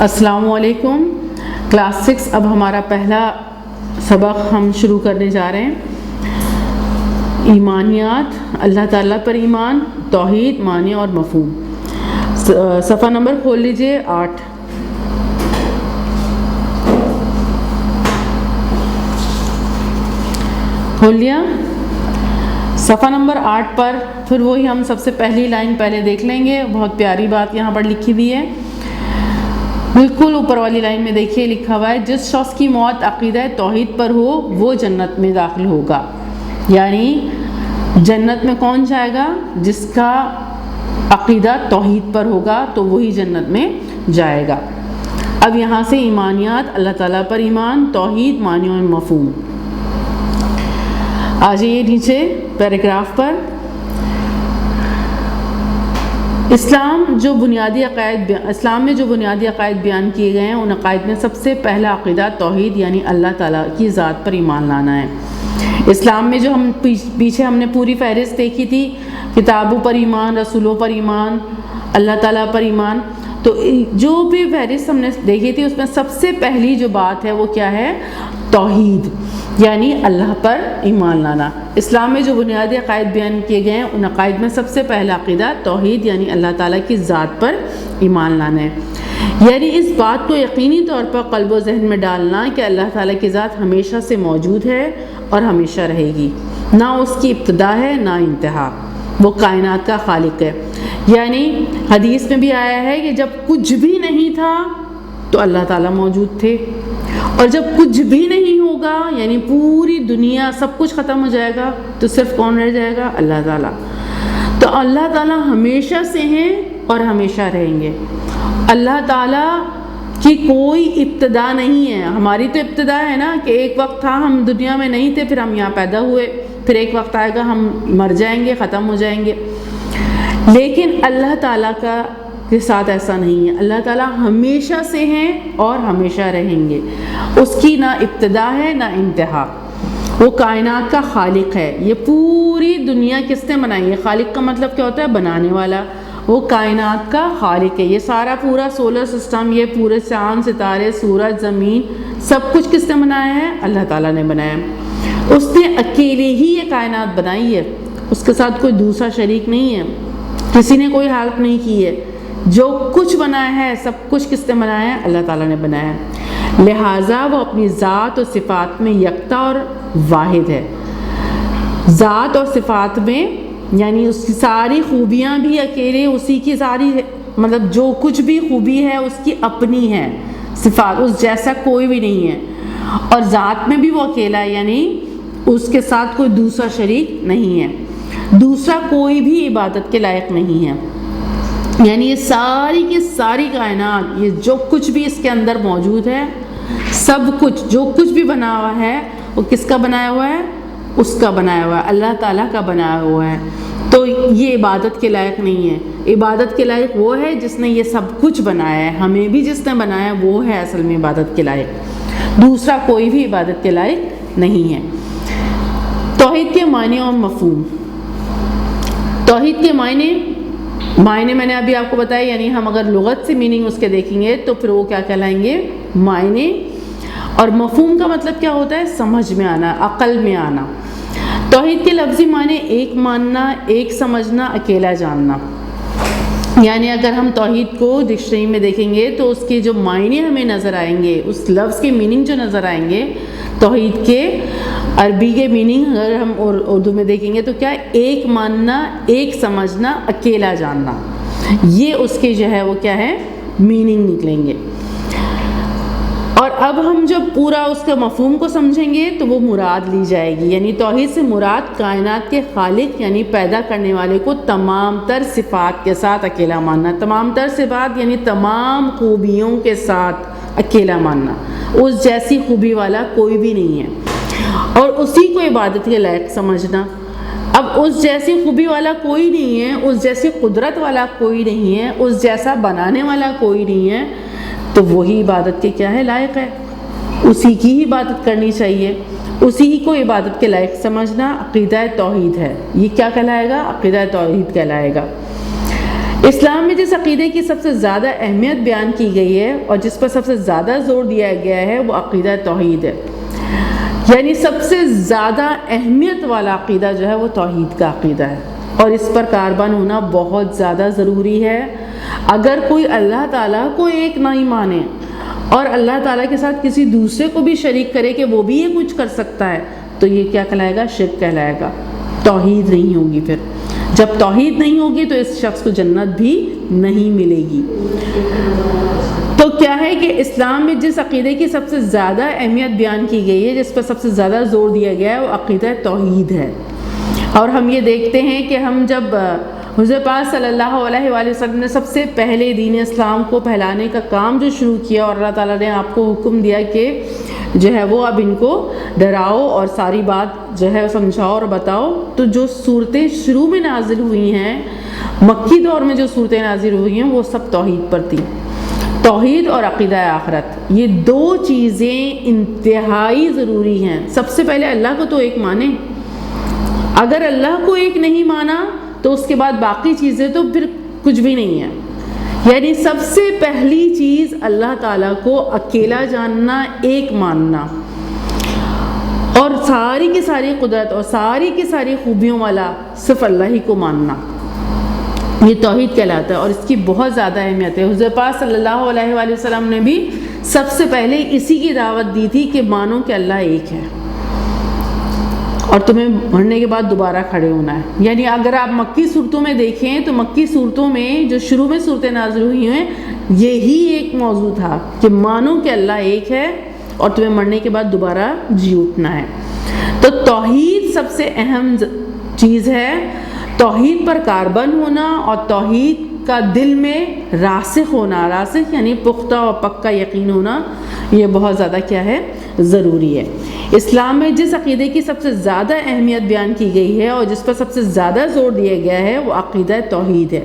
السلام علیکم. کلاس 6 اب ہمارا پہلا سبق ہم شروع کرنے جا رہے ہیں. ایمانیات، اللہ تعالیٰ پر ایمان، توحید، معنی اور مفہوم. صفحہ نمبر کھول لیجئے 8. کھول لیا؟ صفحہ نمبر 8 پر پھر وہی ہم سب سے پہلی لائن پہلے دیکھ لیں گے. بہت پیاری بات یہاں پر لکھی ہوئی ہے، بالکل اوپر والی لائن میں دیکھیے لکھا ہوا ہے، جس شخص کی موت عقیدہ توحید پر ہو وہ جنت میں داخل ہوگا. یعنی جنت میں کون جائے گا؟ جس کا عقیدہ توحید پر ہوگا تو وہی جنت میں جائے گا. اب یہاں سے ایمانیات، اللہ تعالیٰ پر ایمان، توحید، معنی اور مفہوم. آ جائیے نیچے پیراگراف پر. اسلام میں جو بنیادی عقائد بیان کیے گئے ہیں، ان عقائد میں سب سے پہلا عقیدہ توحید یعنی اللہ تعالیٰ کی ذات پر ایمان لانا ہے. اسلام میں جو ہم پیچھے ہم نے پوری فہرست دیکھی تھی، کتابوں پر ایمان، رسولوں پر ایمان، اللہ تعالیٰ پر ایمان، تو جو بھی فہرست ہم نے دیکھی تھی اس میں سب سے پہلی جو بات ہے وہ کیا ہے؟ توحید یعنی اللہ پر ایمان لانا. اسلام میں جو بنیادی عقائد بیان کیے گئے ہیں، ان عقائد میں سب سے پہلا عقیدہ توحید یعنی اللہ تعالیٰ کی ذات پر ایمان لانا ہے. یعنی اس بات کو یقینی طور پر قلب و ذہن میں ڈالنا کہ اللہ تعالیٰ کی ذات ہمیشہ سے موجود ہے اور ہمیشہ رہے گی. نہ اس کی ابتدا ہے نہ انتہا. وہ کائنات کا خالق ہے. یعنی حدیث میں بھی آیا ہے کہ جب کچھ بھی نہیں تھا تو اللہ تعالیٰ موجود تھے، اور جب کچھ بھی نہیں ہوگا یعنی پوری دنیا سب کچھ ختم ہو جائے گا تو صرف کون رہ جائے گا؟ اللہ تعالیٰ. تو اللہ تعالیٰ ہمیشہ سے ہیں اور ہمیشہ رہیں گے. اللہ تعالیٰ کی کوئی ابتدا نہیں ہے. ہماری تو ابتدا ہے نا کہ ایک وقت تھا ہم دنیا میں نہیں تھے، پھر ہم یہاں پیدا ہوئے، پھر ایک وقت آئے گا ہم مر جائیں گے، ختم ہو جائیں گے. لیکن اللہ تعالیٰ کے ساتھ ایسا نہیں ہے. اللہ تعالیٰ ہمیشہ سے ہیں اور ہمیشہ رہیں گے. اس کی نہ ابتدا ہے نہ انتہا. وہ کائنات کا خالق ہے. یہ پوری دنیا کس نے بنائی ہے؟ خالق کا مطلب کیا ہوتا ہے؟ بنانے والا. وہ کائنات کا خالق ہے. یہ سارا پورا سولر سسٹم، یہ پورے چاند، ستارے، سورج، زمین، سب کچھ کس نے بنایا ہے؟ اللہ تعالیٰ نے بنایا. اس نے اکیلے ہی یہ کائنات بنائی ہے. اس کے ساتھ کوئی دوسرا شریک نہیں ہے، کسی نے کوئی ہیلپ نہیں کی ہے. جو کچھ بنایا ہے سب کچھ کس نے بنایا ہے؟ اللہ تعالیٰ نے بنایا ہے. لہٰذا وہ اپنی ذات اور صفات میں یکتا اور واحد ہے. ذات اور صفات میں یعنی اس کی ساری خوبیاں بھی اکیلے اسی کی ساری، مطلب جو کچھ بھی خوبی ہے اس کی اپنی ہے. صفات اس جیسا کوئی بھی نہیں ہے. اور ذات میں بھی وہ اکیلا ہے، یعنی اس کے ساتھ کوئی دوسرا شریک نہیں ہے. دوسرا کوئی بھی عبادت کے لائق نہیں ہے. یعنی یہ ساری کی ساری کائنات، یہ جو کچھ بھی اس کے اندر موجود ہے، سب کچھ جو کچھ بھی بنا ہوا ہے وہ کس کا بنایا ہوا ہے؟ اس کا بنایا ہوا ہے، اللہ تعالیٰ کا بنایا ہوا ہے. تو یہ عبادت کے لائق نہیں ہے. عبادت کے لائق وہ ہے جس نے یہ سب کچھ بنایا ہے. ہمیں بھی جس نے بنایا وہ ہے اصل میں عبادت کے لائق. دوسرا کوئی بھی عبادت کے لائق نہیں ہے. توحید کے معنی اور مفہوم. توحید کے معنی میں نے ابھی آپ کو بتایا، یعنی ہم اگر لغت سے میننگ اس کے دیکھیں گے تو پھر وہ کیا کہلائیں گے؟ معنی. اور مفہوم کا مطلب کیا ہوتا ہے؟ سمجھ میں آنا، عقل میں آنا. توحید کے لفظی معنی ایک ماننا، ایک سمجھنا، اکیلا جاننا. یعنی اگر ہم توحید کو ڈکشنری میں دیکھیں گے تو اس کے جو معنی ہمیں نظر آئیں گے، اس لفظ کے میننگ جو نظر آئیں گے، توحید کے عربی کے میننگ اگر ہم اردو میں دیکھیں گے تو کیا؟ ایک ماننا، ایک سمجھنا، اکیلا جاننا. یہ اس کے جو ہے وہ کیا ہے؟ میننگ نکلیں گے. اور اب ہم جب پورا اس کے مفہوم کو سمجھیں گے تو وہ مراد لی جائے گی. یعنی توحید سے مراد کائنات کے خالق یعنی پیدا کرنے والے کو تمام تر صفات کے ساتھ اکیلا ماننا. تمام تر صفات یعنی تمام خوبیوں کے ساتھ اکیلا ماننا. اس جیسی خوبی والا کوئی بھی نہیں ہے اور اسی کو عبادت کے لائق سمجھنا. اب اس جیسی خوبی والا کوئی نہیں ہے، اس جیسی قدرت والا کوئی نہیں ہے، اس جیسا بنانے والا کوئی نہیں ہے، تو وہی عبادت کے کیا ہے؟ لائق ہے. اسی کی ہی عبادت کرنی چاہیے. اسی کو عبادت کے لائق سمجھنا عقیدہ توحید ہے. یہ کیا کہلائے گا؟ عقیدہ توحید کہلائے گا. اسلام میں جس عقیدے کی سب سے زیادہ اہمیت بیان کی گئی ہے اور جس پر سب سے زیادہ زور دیا گیا ہے وہ عقیدہ توحید ہے، یعنی سب سے زیادہ اہمیت والا عقیدہ جو ہے وہ توحید کا عقیدہ ہے، اور اس پر کاربن ہونا بہت زیادہ ضروری ہے۔ اگر کوئی اللہ تعالیٰ کو ایک نہیں مانے اور اللہ تعالیٰ کے ساتھ کسی دوسرے کو بھی شریک کرے کہ وہ بھی یہ کچھ کر سکتا ہے تو یہ کیا کہلائے گا؟ شرک کہلائے گا، توحید نہیں ہوگی۔ پھر جب توحید نہیں ہوگی تو اس شخص کو جنت بھی نہیں ملے گی۔ تو کیا ہے کہ اسلام میں جس عقیدے کی سب سے زیادہ اہمیت بیان کی گئی ہے، جس پر سب سے زیادہ زور دیا گیا ہے وہ عقیدہ توحید ہے۔ اور ہم یہ دیکھتے ہیں کہ ہم جب حضور پاک صلی اللہ علیہ وآلہ وسلم نے سب سے پہلے دین اسلام کو پھیلانے کا کام جو شروع کیا اور اللہ تعالیٰ نے آپ کو حکم دیا کہ جو ہے وہ اب ان کو ڈراؤ اور ساری بات جو ہے سمجھاؤ اور بتاؤ، تو جو صورتیں شروع میں نازل ہوئی ہیں، مکی دور میں جو صورتیں نازل ہوئی ہیں وہ سب توحید پر تھیں۔ توحید اور عقیدہ آخرت، یہ دو چیزیں انتہائی ضروری ہیں۔ سب سے پہلے اللہ کو تو ایک مانیں، اگر اللہ کو ایک نہیں مانا تو اس کے بعد باقی چیزیں تو پھر کچھ بھی نہیں ہے۔ یعنی سب سے پہلی چیز اللہ تعالیٰ کو اکیلا جاننا، ایک ماننا، اور ساری کی ساری قدرت اور ساری کی ساری خوبیوں والا صرف اللہ ہی کو ماننا، یہ توحید کہلاتا ہے، اور اس کی بہت زیادہ اہمیت ہے۔ حضور پاک صلی اللہ علیہ وآلہ وسلم نے بھی سب سے پہلے اسی کی دعوت دی تھی کہ مانو کہ اللہ ایک ہے اور تمہیں مرنے کے بعد دوبارہ کھڑے ہونا ہے۔ یعنی اگر آپ مکی صورتوں میں دیکھیں تو مکی صورتوں میں جو شروع میں صورتیں نازل ہوئی ہیں یہی ایک موضوع تھا کہ مانو کہ اللہ ایک ہے اور تمہیں مرنے کے بعد دوبارہ جی اٹھنا ہے۔ تو توحید سب سے اہم چیز ہے، توحید پر کاربن ہونا اور توحید کا دل میں راسخ ہونا، راسخ یعنی پختہ اور پکا یقین ہونا، یہ بہت زیادہ کیا ہے؟ ضروری ہے۔ اسلام میں جس عقیدے کی سب سے زیادہ اہمیت بیان کی گئی ہے اور جس پر سب سے زیادہ زور دیا گیا ہے وہ عقیدہ توحید ہے۔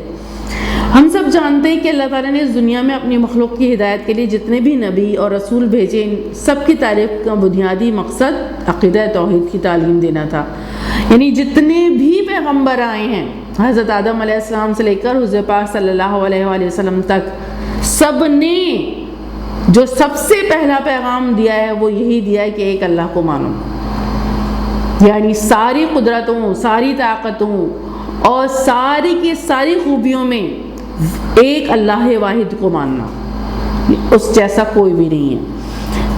ہم سب جانتے ہیں کہ اللہ تعالیٰ نے اس دنیا میں اپنی مخلوق کی ہدایت کے لیے جتنے بھی نبی اور رسول بھیجے، ان سب کی تعریف کا بنیادی مقصد عقیدہ توحید کی تعلیم دینا تھا۔ یعنی جتنے بھی پیغمبر آئے ہیں حضرت آدم علیہ السلام سے لے کر حضور پاک صلی اللہ علیہ وآلہ وسلم تک، سب نے جو سب سے پہلا پیغام دیا ہے وہ یہی دیا ہے کہ ایک اللہ کو مانو، یعنی ساری قدرتوں، ساری طاقتوں اور ساری کی ساری خوبیوں میں ایک اللہ واحد کو ماننا، اس جیسا کوئی بھی نہیں ہے۔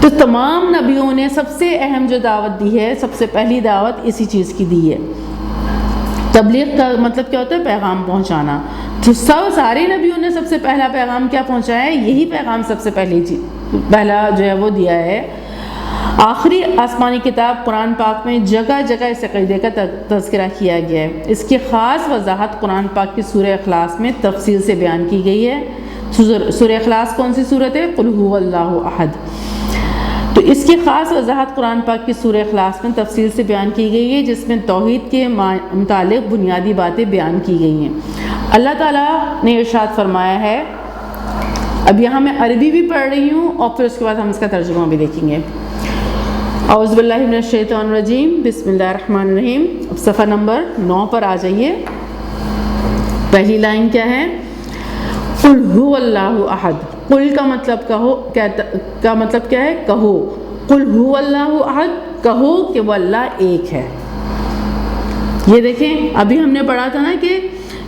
تو تمام نبیوں نے سب سے اہم جو دعوت دی ہے، سب سے پہلی دعوت اسی چیز کی دی ہے۔ تبلیغ کا مطلب کیا ہوتا ہے؟ پیغام پہنچانا۔ تو سارے نبیوں نے سب سے پہلا پیغام کیا پہنچایا ہے؟ یہی پیغام سب سے پہلا جو ہے وہ دیا ہے۔ آخری آسمانی کتاب قرآن پاک میں جگہ جگہ اس عقیدے کا تذکرہ کیا گیا ہے۔ اس کی خاص وضاحت قرآن پاک کی سورہ اخلاص میں تفصیل سے بیان کی گئی ہے۔ سورہ اخلاص کون سی سورت ہے؟ قل هو اللہ احد۔ تو اس کی خاص وضاحت قرآن پاک کی سورہ اخلاص میں تفصیل سے بیان کی گئی ہے، جس میں توحید کے متعلق بنیادی باتیں بیان کی گئی ہیں۔ اللہ تعالیٰ نے ارشاد فرمایا ہے، اب یہاں میں عربی بھی پڑھ رہی ہوں اور پھر اس کے بعد ہم اس کا ترجمہ بھی دیکھیں گے۔ اعوذ باللہ من الشیطان الرجیم، بسم اللہ الرحمن الرحیم۔ اب صفحہ نمبر 9 پر آ جائیے۔ پہلی لائن کیا ہے؟ قل هو اللہ احد۔ قل کا مطلب کا مطلب کیا ہے؟ کہو۔ قل هو اللہ احد، کہو کہ وہ اللہ ایک ہے۔ یہ دیکھیں ابھی ہم نے پڑھا تھا نا کہ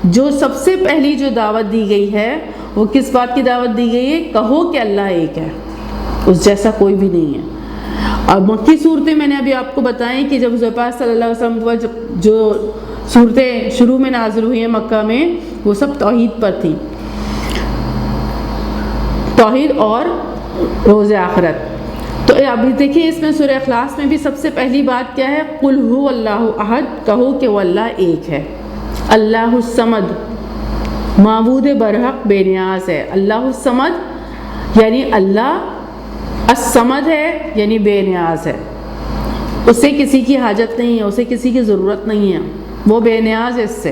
جو سب سے پہلی جو دعوت دی گئی ہے وہ کس بات کی دعوت دی گئی ہے؟ کہو کہ اللہ ایک ہے، اس جیسا کوئی بھی نہیں ہے۔ اور مکی صورتیں میں نے ابھی آپ کو بتائیں کہ جب حضور پاک صلی اللہ علیہ وسلم پر جو صورتیں شروع میں نازل ہوئی ہیں مکہ میں، وہ سب توحید پر تھیں، توحید اور روز آخرت۔ تو ابھی دیکھیں اس میں سورہ اخلاص میں بھی سب سے پہلی بات کیا ہے؟ قل هو اللہ احد، کہو کہ وہ اللہ ایک ہے۔ اللہ الصمد، معبود برحق بے نیاز ہے۔ اللہ الصمد یعنی اللہ الصمد ہے، یعنی بے نیاز ہے، اسے کسی کی حاجت نہیں ہے، اسے کسی کی ضرورت نہیں ہے، وہ بے نیاز ہے اس سے۔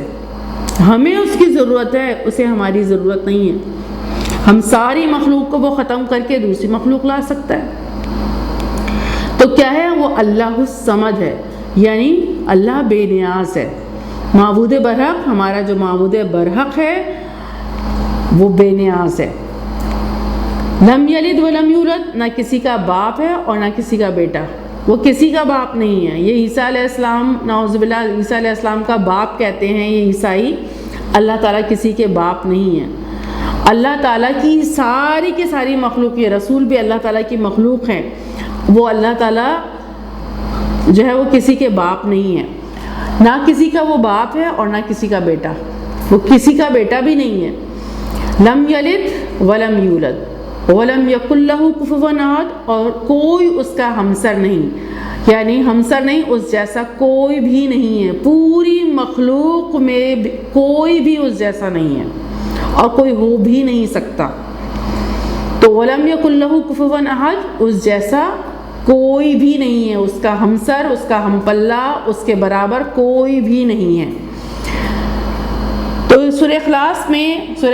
ہمیں اس کی ضرورت ہے، اسے ہماری ضرورت نہیں ہے۔ ہم ساری مخلوق کو وہ ختم کر کے دوسری مخلوق لا سکتا ہے۔ تو کیا ہے؟ وہ اللہ الصمد ہے، یعنی اللہ بے نیاز ہے۔ معبود برحق، ہمارا جو معبود برحق ہے وہ بے نیاز ہے۔ لم یلد ولم یولد، نہ کسی کا باپ ہے اور نہ کسی کا بیٹا، وہ کسی کا باپ نہیں ہے۔ یہ عیسیٰ علیہ السلام، نعوذ باللہ، عیسیٰ علیہ السلام کا باپ کہتے ہیں یہ عیسائی۔ اللہ تعالیٰ کسی کے باپ نہیں ہے۔ اللہ تعالیٰ کی ساری کی ساری مخلوق، یہ رسول بھی اللہ تعالیٰ کی مخلوق ہیں، وہ اللہ تعالیٰ جو ہے وہ کسی کے باپ نہیں ہے، نہ کسی کا وہ باپ ہے اور نہ کسی کا بیٹا، وہ کسی کا بیٹا بھی نہیں ہے۔ لم یلد ولم یولد ولم یکن لہ کفوا احد، اور کوئی اس کا ہمسر نہیں، یعنی ہمسر نہیں، اس جیسا کوئی بھی نہیں ہے، پوری مخلوق میں کوئی بھی اس جیسا نہیں ہے اور کوئی ہو بھی نہیں سکتا۔ تو ولم یکن لہ کفوا احد، اس جیسا کوئی بھی نہیں ہے، اس کا ہمسر، اس کا ہم پلہ، اس کے برابر کوئی بھی نہیں ہے۔ تو سورہ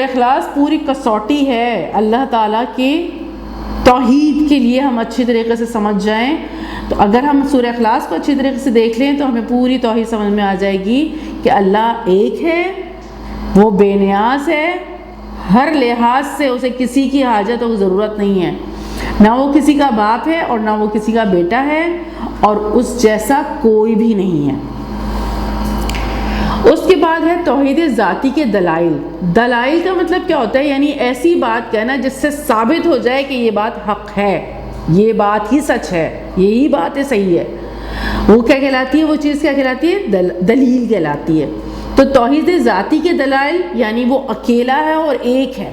اخلاص پوری کسوٹی ہے اللہ تعالیٰ کے توحید کے لیے، ہم اچھی طریقے سے سمجھ جائیں تو اگر ہم سورہ اخلاص کو اچھی طریقے سے دیکھ لیں تو ہمیں پوری توحید سمجھ میں آ جائے گی کہ اللہ ایک ہے، وہ بے نیاز ہے، ہر لحاظ سے اسے کسی کی حاجت اور ضرورت نہیں ہے، نہ وہ کسی کا باپ ہے اور نہ وہ کسی کا بیٹا ہے، اور اس جیسا کوئی بھی نہیں ہے۔ اس کے بعد ہے توحید ذاتی کے دلائل۔ دلائل کا مطلب کیا ہوتا ہے؟ یعنی ایسی بات کہنا جس سے ثابت ہو جائے کہ یہ بات حق ہے، یہ بات ہی سچ ہے، یہی بات صحیح ہے۔ وہ کیا کہلاتی ہے؟ وہ چیز کیا کہلاتی ہے؟ دلیل کہلاتی ہے۔ تو توحید ذاتی کے دلائل یعنی وہ اکیلا ہے اور ایک ہے،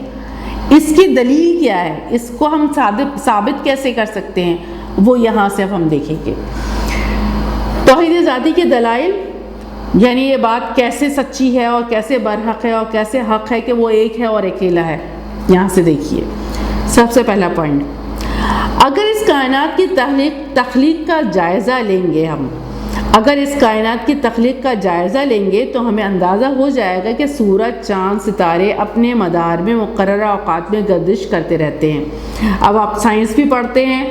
اس کی دلیل کیا ہے، اس کو ہم ثابت کیسے کر سکتے ہیں، وہ یہاں سے اب ہم دیکھیں گے۔ توحید ذاتی کے دلائل یعنی یہ بات کیسے سچی ہے اور کیسے برحق ہے اور کیسے حق ہے کہ وہ ایک ہے اور اکیلا ہے۔ یہاں سے دیکھیے سب سے پہلا پوائنٹ، اگر اس کائنات کی تخلیق کا جائزہ لیں گے ہم، اگر اس کائنات کی تخلیق کا جائزہ لیں گے تو ہمیں اندازہ ہو جائے گا کہ سورج، چاند، ستارے اپنے مدار میں مقررہ اوقات میں گردش کرتے رہتے ہیں۔ اب آپ سائنس بھی پڑھتے ہیں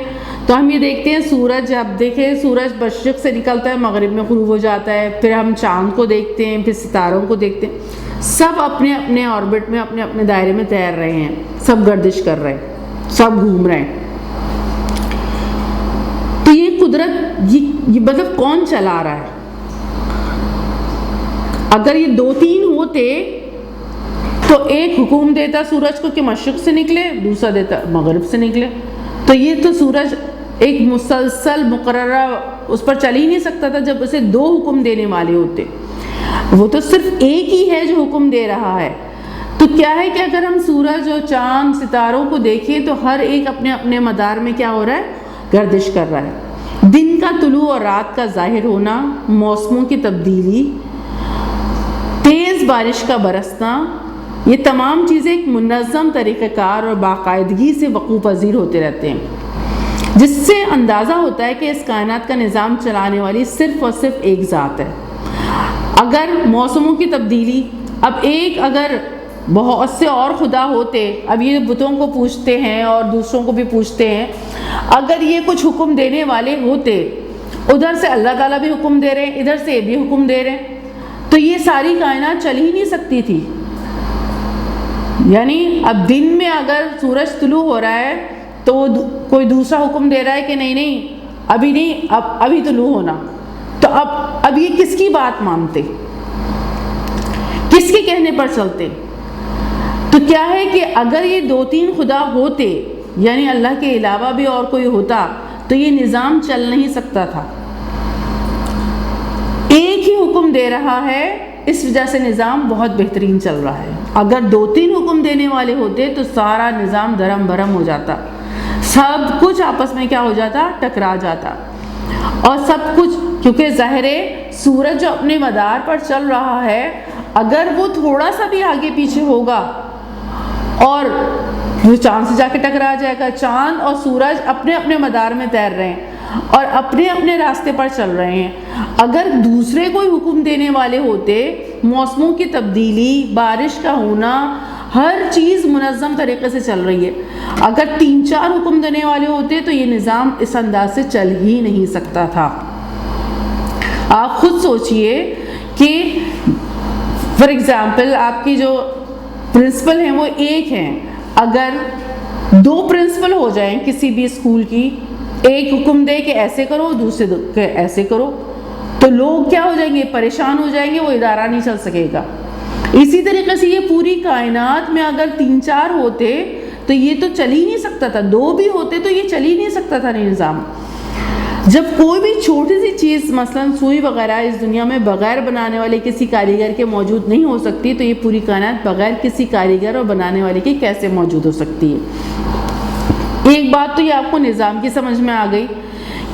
تو ہم یہ دیکھتے ہیں سورج، اب دیکھیں سورج مشرق سے نکلتا ہے، مغرب میں غروب ہو جاتا ہے، پھر ہم چاند کو دیکھتے ہیں، پھر ستاروں کو دیکھتے ہیں، سب اپنے اپنے آربٹ میں، اپنے اپنے دائرے میں تیر رہے ہیں، سب گردش کر رہے ہیں، سب گھوم رہے ہیں۔ تو یہ قدرت، یہ مطلب کون چلا رہا ہے؟ اگر یہ دو تین ہوتے تو ایک حکم دیتا سورج کو کہ مشرق سے نکلے، دوسرا دیتا مغرب سے نکلے، تو یہ تو سورج ایک مسلسل مقررہ اس پر چل ہی نہیں سکتا تھا جب اسے دو حکم دینے والے ہوتے۔ وہ تو صرف ایک ہی ہے جو حکم دے رہا ہے۔ تو کیا ہے کہ اگر ہم سورج اور چاند، ستاروں کو دیکھیں تو ہر ایک اپنے اپنے مدار میں کیا ہو رہا ہے؟ گردش کر رہا ہے۔ دن کا طلوع اور رات کا ظاہر ہونا، موسموں کی تبدیلی، تیز بارش کا برسنا، یہ تمام چیزیں ایک منظم طریقہ کار اور باقاعدگی سے وقوع پذیر ہوتے رہتے ہیں، جس سے اندازہ ہوتا ہے کہ اس کائنات کا نظام چلانے والی صرف اور صرف ایک ذات ہے۔ اگر موسموں کی تبدیلی، اب ایک اگر بہت سے اور خدا ہوتے، اب یہ بتوں کو پوچھتے ہیں اور دوسروں کو بھی پوچھتے ہیں، اگر یہ کچھ حکم دینے والے ہوتے، ادھر سے اللہ تعالیٰ بھی حکم دے رہے ہیں، ادھر سے یہ بھی حکم دے رہے ہیں، تو یہ ساری کائنات چل ہی نہیں سکتی تھی۔ یعنی اب دن میں اگر سورج طلوع ہو رہا ہے تو کوئی دوسرا حکم دے رہا ہے کہ نہیں نہیں ابھی نہیں، ابھی طلوع ہونا، تو اب یہ کس کی بات مانتے، کس کے کہنے پر چلتے؟ تو کیا ہے کہ اگر یہ دو تین خدا ہوتے، یعنی اللہ کے علاوہ بھی اور کوئی ہوتا، تو یہ نظام چل نہیں سکتا تھا۔ ایک ہی حکم دے رہا ہے، اس وجہ سے نظام بہت بہترین چل رہا ہے۔ اگر دو تین حکم دینے والے ہوتے تو سارا نظام دھرم بھرم ہو جاتا، سب کچھ آپس میں کیا ہو جاتا؟ ٹکرا جاتا، اور سب کچھ، کیونکہ ظاہر ہے سورج جو اپنے مدار پر چل رہا ہے، اگر وہ تھوڑا سا بھی آگے پیچھے ہوگا اور وہ چاند سے جا کے ٹکرا جائے گا۔ چاند اور سورج اپنے اپنے مدار میں تیر رہے ہیں اور اپنے اپنے راستے پر چل رہے ہیں۔ اگر دوسرے کوئی حکم دینے والے ہوتے، موسموں کی تبدیلی، بارش کا ہونا، ہر چیز منظم طریقے سے چل رہی ہے، اگر تین چار حکم دینے والے ہوتے تو یہ نظام اس انداز سے چل ہی نہیں سکتا تھا۔ آپ خود سوچئے کہ فار ایگزامپل آپ کی جو پرنسپل ہیں وہ ایک ہیں. اگر 2 پرنسپل ہو جائیں کسی بھی اسکول کی، ایک حکم دے کہ ایسے کرو، دوسرے کہ ایسے کرو، تو لوگ کیا ہو جائیں گے؟ پریشان ہو جائیں گے، وہ ادارہ نہیں چل سکے گا. اسی طریقے سے یہ پوری کائنات میں اگر 3-4 ہوتے تو یہ تو چل ہی نہیں سکتا تھا. 2 بھی ہوتے تو یہ چل ہی نہیں سکتا تھا نظام. جب کوئی بھی چھوٹی سی چیز مثلا سوئی وغیرہ اس دنیا میں بغیر بنانے والے کسی کاریگر کے موجود نہیں ہو سکتی، تو یہ پوری کائنات بغیر کسی کاریگر اور بنانے والے کی کیسے موجود ہو سکتی ہے؟ ایک بات تو یہ آپ کو نظام کی سمجھ میں آ گئی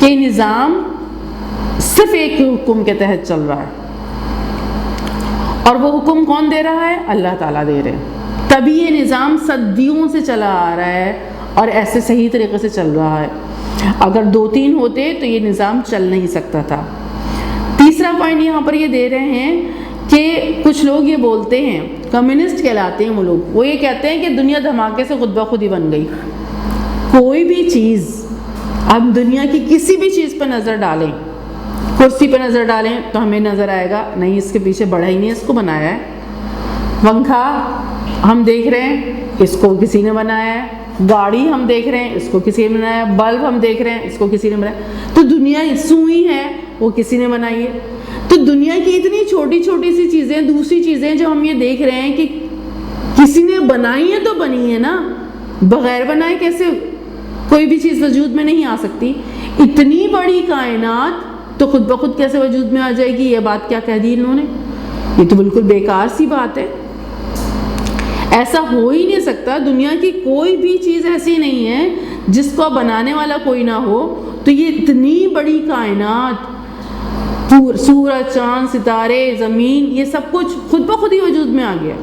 کہ نظام صرف ایک حکم کے تحت چل رہا ہے، اور وہ حکم کون دے رہا ہے؟ اللہ تعالیٰ دے رہے ہیں. تبھی یہ نظام صدیوں سے چلا آ رہا ہے اور ایسے صحیح طریقے سے چل رہا ہے. اگر 2-3 ہوتے تو یہ نظام چل نہیں سکتا تھا. تیسرا پوائنٹ یہاں پر یہ دے رہے ہیں کہ کچھ لوگ یہ بولتے ہیں، کمیونسٹ کہلاتے ہیں وہ لوگ، وہ یہ کہتے ہیں کہ دنیا دھماکے سے خود بخود ہی بن گئی. کوئی بھی چیز، اب دنیا کی کسی بھی چیز پر نظر ڈالیں، کرسی پہ نظر ڈالیں تو ہمیں نظر آئے گا نہیں اس کے پیچھے بڑھا ہی نہیں، اس کو بنایا ہے. پنکھا ہم دیکھ رہے ہیں، اس کو کسی نے بنایا ہے. گاڑی ہم دیکھ رہے ہیں، اس کو کسی نے بنایا ہے. بلب ہم دیکھ رہے ہیں، اس کو کسی نے بنایا. تو دنیا سوئی ہے وہ کسی نے بنائی ہے. تو دنیا کی اتنی چھوٹی چھوٹی سی چیزیں، دوسری چیزیں جو ہم یہ دیکھ رہے ہیں کہ کسی نے بنائی ہے تو بنی ہے نا، بغیر بنائے کیسے کوئی بھی چیز وجود میں نہیں آ سکتی. اتنی بڑی کائنات تو خود بخود کیسے وجود میں آ جائے گی؟ یہ بات کیا کہہ دی انہوں نے؟ یہ تو بالکل بیکار سی بات ہے. ایسا ہو ہی نہیں سکتا. دنیا کی کوئی بھی چیز ایسی نہیں ہے جس کو بنانے والا کوئی نہ ہو. تو یہ اتنی بڑی کائنات، سورج، چاند، ستارے، زمین، یہ سب کچھ خود بخود ہی وجود میں آ گیا.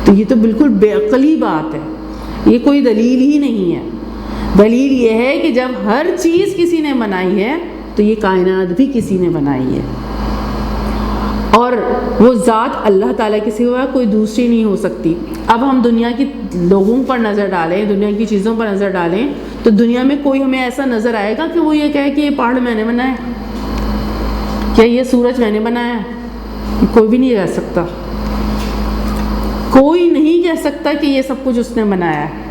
تو یہ تو بالکل بے عقلی بات ہے، یہ کوئی دلیل ہی نہیں ہے. دلیل یہ ہے کہ جب ہر چیز کسی نے بنائی ہے تو یہ کائنات بھی کسی نے بنائی ہے، اور وہ ذات اللہ تعالیٰ کے سوا کوئی دوسری نہیں ہو سکتی. اب ہم دنیا کی لوگوں پر نظر ڈالیں، دنیا کی چیزوں پر نظر ڈالیں، تو دنیا میں کوئی ہمیں ایسا نظر آئے گا کہ وہ یہ کہے کہ یہ پہاڑ میں نے بنایا، کیا یہ سورج میں نے بنایا؟ کوئی بھی نہیں کہہ سکتا. کوئی نہیں کہہ سکتا کہ یہ سب کچھ اس نے بنایا ہے.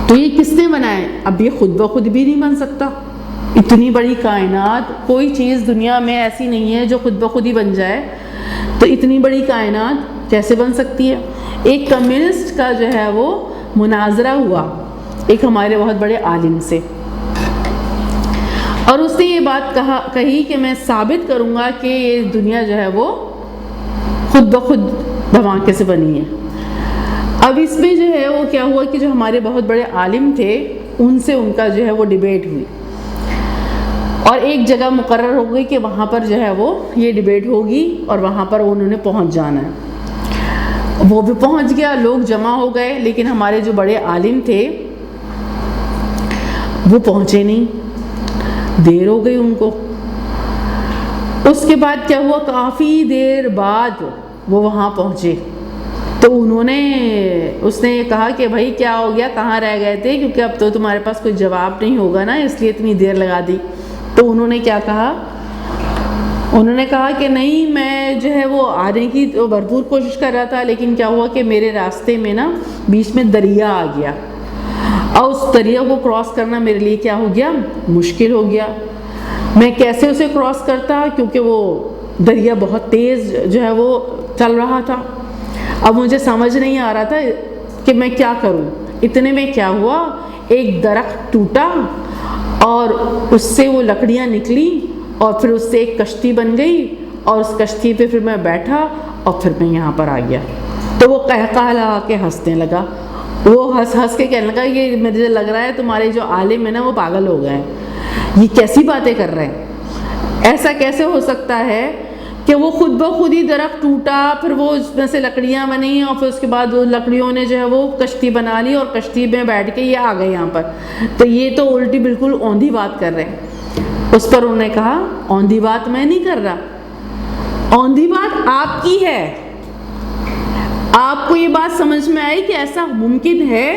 تو یہ کس نے بنایا ہے؟ اب یہ خود بخود بھی نہیں بن سکتا. اتنی بڑی کائنات، کوئی چیز دنیا میں ایسی نہیں ہے جو خود بخود ہی بن جائے. تو اتنی بڑی کائنات کیسے بن سکتی ہے؟ ایک کمیونسٹ کا جو ہے وہ مناظرہ ہوا ایک ہمارے بہت بڑے عالم سے، اور اس نے یہ بات کہی کہ میں ثابت کروں گا کہ یہ دنیا جو ہے وہ خود بخود دھماکے سے بنی ہے. اب اس میں جو ہے وہ کیا ہوا کہ جو ہمارے بہت بڑے عالم تھے ان سے ان کا جو ہے وہ ڈیبیٹ ہوئی، اور ایک جگہ مقرر ہو گئی کہ وہاں پر جو ہے وہ یہ ڈیبیٹ ہوگی اور وہاں پر انہوں نے پہنچ جانا ہے. وہ بھی پہنچ گیا، لوگ جمع ہو گئے، لیکن ہمارے جو بڑے عالم تھے وہ پہنچے نہیں، دیر ہو گئی ان کو. اس کے بعد کیا ہوا، کافی دیر بعد وہ وہاں پہنچے. تو اس نے یہ کہا کہ بھائی کیا ہو گیا، کہاں رہ گئے تھے، کیونکہ اب تو تمہارے پاس کوئی جواب نہیں ہوگا نا، اس لیے اتنی دیر لگا دی. تو انہوں نے کیا کہا، انہوں نے کہا کہ نہیں، میں جو ہے وہ آنے کی تو بھرپور کوشش کر رہا تھا، لیکن کیا ہوا کہ میرے راستے میں نا بیچ میں دریا آ گیا، اور اس دریا کو کراس کرنا میرے لیے کیا ہو گیا، مشکل ہو گیا. میں کیسے اسے کراس کرتا، کیونکہ وہ دریا بہت تیز جو ہے وہ چل رہا تھا. اب مجھے سمجھ نہیں آ رہا تھا کہ میں کیا کروں. اتنے میں کیا ہوا، ایک درخت ٹوٹا اور اس سے وہ لکڑیاں نکلی، اور پھر اس سے ایک کشتی بن گئی، اور اس کشتی پہ پھر میں بیٹھا اور پھر میں یہاں پر آ گیا. تو وہ قہقہہ لگا کے ہنسنے لگا. وہ ہنس کے کہنے لگا یہ مجھے لگ رہا ہے تمہارے جو عالم ہے نا وہ پاگل ہو گئے ہیں، یہ کیسی باتیں کر رہے ہیں. ایسا کیسے ہو سکتا ہے کہ وہ خود بخود ہی درخت ٹوٹا، پھر وہ اس میں سے لکڑیاں بنی، اور پھر اس کے بعد وہ لکڑیوں نے جو ہے وہ کشتی بنا لی، اور کشتی میں بیٹھ کے یہ آ گئے یہاں پر. تو یہ تو الٹی بالکل اوندھی بات کر رہے ہیں. اس پر انہوں نے کہا اوندھی بات میں نہیں کر رہا، اوندھی بات آپ کی ہے. آپ کو یہ بات سمجھ میں آئی کہ ایسا ممکن ہے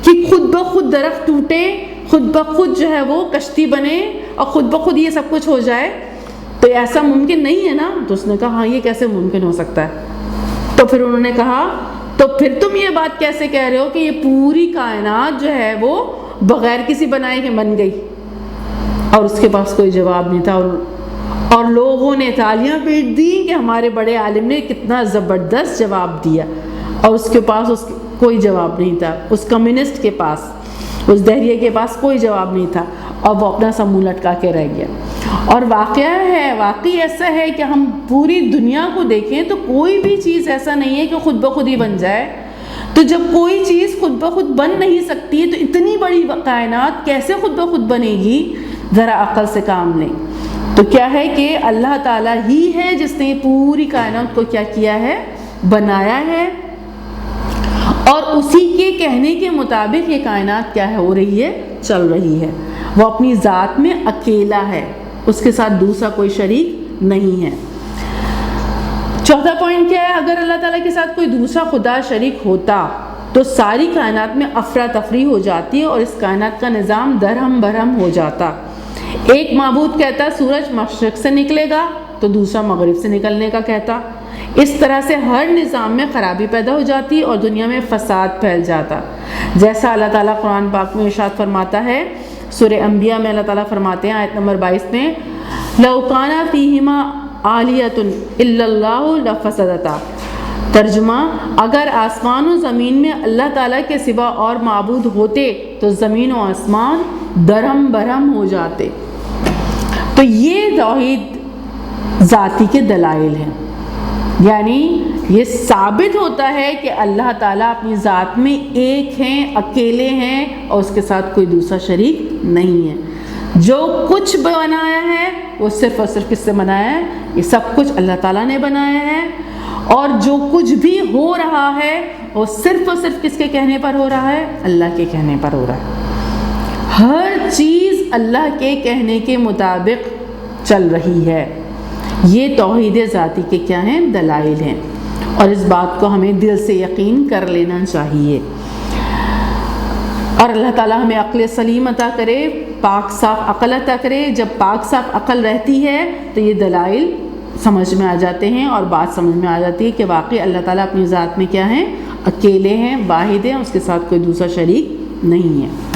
کہ خود بخود درخت ٹوٹے، خود بخود جو ہے وہ کشتی بنے، اور خود بخود یہ سب کچھ ہو جائے؟ تو ایسا ممکن نہیں ہے نا. تو اس نے کہا ہاں یہ کیسے ممکن ہو سکتا ہے. تو پھر انہوں نے کہا تو پھر تم یہ بات کیسے کہہ رہے ہو کہ یہ پوری کائنات جو ہے وہ بغیر کسی بنائے کے بن گئی؟ اور اس کے پاس کوئی جواب نہیں تھا، اور لوگوں نے تالیاں پیٹ دی کہ ہمارے بڑے عالم نے کتنا زبردست جواب دیا، اور اس کے پاس کوئی جواب نہیں تھا، اس کمیونسٹ کے پاس، اس دہریے کے پاس کوئی جواب نہیں تھا، اور وہ اپنا سا منہ لٹکا کے رہ گیا۔ اور واقعی ایسا ہے کہ ہم پوری دنیا کو دیکھیں تو کوئی بھی چیز ایسا نہیں ہے کہ خود بخود ہی بن جائے۔ تو جب کوئی چیز خود بخود بن نہیں سکتی تو اتنی بڑی کائنات کیسے خود بخود بنے گی؟ ذرا عقل سے کام لیں۔ تو کیا ہے کہ اللہ تعالیٰ ہی ہے جس نے پوری کائنات کو کیا کیا ہے؟ بنایا ہے، اور اسی کے کہنے کے مطابق یہ کائنات کیا ہے ہو رہی ہے؟ چل رہی ہے۔ وہ اپنی ذات میں اکیلا ہے، اس کے ساتھ دوسرا کوئی شریک نہیں ہے۔ چوتھا پوائنٹ کیا ہے؟ اگر اللہ تعالیٰ کے ساتھ کوئی دوسرا خدا شریک ہوتا تو ساری کائنات میں افراتفری ہو جاتی اور اس کائنات کا نظام درہم برہم ہو جاتا۔ ایک معبود کہتا سورج مشرق سے نکلے گا تو دوسرا مغرب سے نکلنے کا کہتا۔ اس طرح سے ہر نظام میں خرابی پیدا ہو جاتی اور دنیا میں فساد پھیل جاتا، جیسا اللہ تعالیٰ قرآن پاک میں ارشاد فرماتا ہے۔ سورہ انبیاء میں اللہ تعالیٰ فرماتے ہیں آیت نمبر 22 میں، لَوْ كَانَ فِيهِمَا آلِهَةٌ إِلَّا اللَّهُ لَفَسَدَتَا۔ ترجمہ، اگر آسمان و زمین میں اللہ تعالیٰ کے سوا اور معبود ہوتے تو زمین و آسمان درہم برہم ہو جاتے۔ تو یہ توحید ذاتی کے دلائل ہیں، یعنی یہ ثابت ہوتا ہے کہ اللہ تعالیٰ اپنی ذات میں ایک ہیں، اکیلے ہیں، اور اس کے ساتھ کوئی دوسرا شریک نہیں ہے۔ جو کچھ بنایا ہے وہ صرف اور صرف کس سے بنایا ہے؟ یہ سب کچھ اللہ تعالیٰ نے بنایا ہے، اور جو کچھ بھی ہو رہا ہے وہ صرف اور صرف کس کے کہنے پر ہو رہا ہے؟ اللہ کے کہنے پر ہو رہا ہے۔ ہر چیز اللہ کے کہنے کے مطابق چل رہی ہے۔ یہ توحید ذاتی کے کیا ہیں؟ دلائل ہیں، اور اس بات کو ہمیں دل سے یقین کر لینا چاہیے۔ اور اللہ تعالیٰ ہمیں عقل سلیم عطا کرے، پاک صاف عقل عطا کرے۔ جب پاک صاف عقل رہتی ہے تو یہ دلائل سمجھ میں آ جاتے ہیں، اور بات سمجھ میں آ جاتی ہے کہ واقعی اللہ تعالیٰ اپنی ذات میں کیا ہیں؟ اکیلے ہیں، واحد ہیں، اس کے ساتھ کوئی دوسرا شریک نہیں ہے۔